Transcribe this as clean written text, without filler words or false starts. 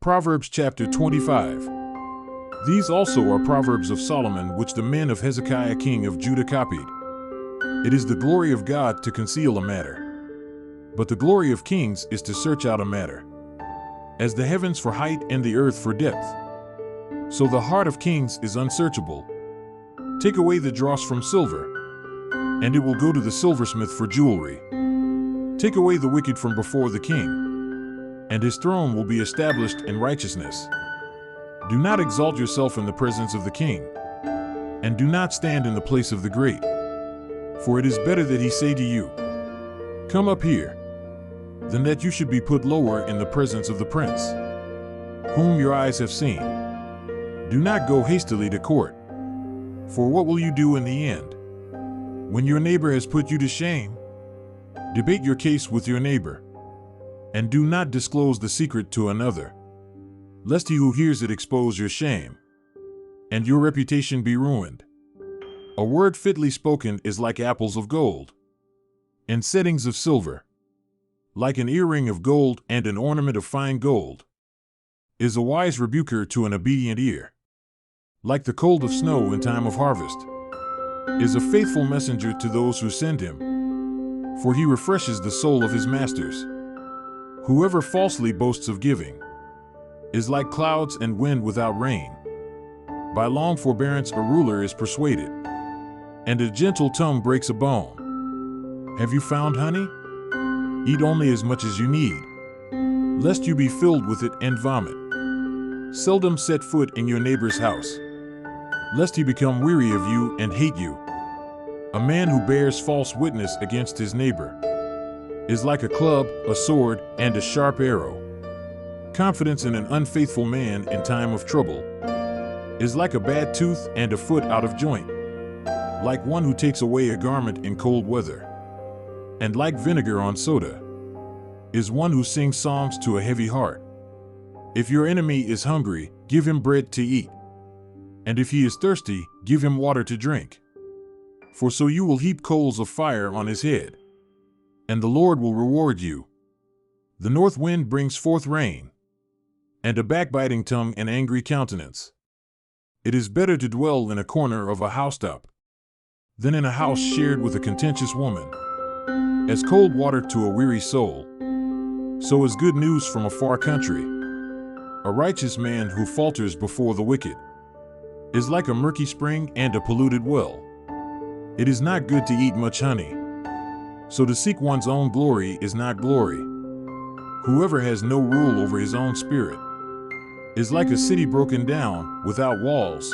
Proverbs chapter 25. These also are Proverbs of Solomon, which the men of Hezekiah king of Judah copied. It is the glory of God to conceal a matter, but the glory of kings is to search out a matter. As the heavens for height and the earth for depth, so the heart of kings is unsearchable. Take away the dross from silver, and it will go to the silversmith for jewelry. Take away the wicked from before the king, and his throne will be established in righteousness. Do not exalt yourself in the presence of the king, and do not stand in the place of the great. For it is better that he say to you, "Come up here," than that you should be put lower in the presence of the prince, whom your eyes have seen. Do not go hastily to court, for what will you do in the end? When your neighbor has put you to shame, debate your case with your neighbor, and do not disclose the secret to another, lest he who hears it expose your shame, and your reputation be ruined. A word fitly spoken is like apples of gold, and settings of silver. Like an earring of gold and an ornament of fine gold is a wise rebuker to an obedient ear. Like the cold of snow in time of harvest is a faithful messenger to those who send him, for he refreshes the soul of his masters. Whoever falsely boasts of giving is like clouds and wind without rain. By long forbearance a ruler is persuaded, and a gentle tongue breaks a bone. Have you found honey? Eat only as much as you need, lest you be filled with it and vomit. Seldom set foot in your neighbor's house, lest he become weary of you and hate you. A man who bears false witness against his neighbor is like a club, a sword, and a sharp arrow. Confidence in an unfaithful man in time of trouble is like a bad tooth and a foot out of joint. Like one who takes away a garment in cold weather, and like vinegar on soda is one who sings songs to a heavy heart. If your enemy is hungry, give him bread to eat, and if he is thirsty, give him water to drink. For so you will heap coals of fire on his head, and the Lord will reward you. The north wind brings forth rain, and a backbiting tongue an angry countenance. It is better to dwell in a corner of a housetop than in a house shared with a contentious woman. As cold water to a weary soul, so is good news from a far country. A righteous man who falters before the wicked is like a murky spring and a polluted well. It is not good to eat much honey, so to seek one's own glory is not glory. Whoever has no rule over his own spirit is like a city broken down without walls.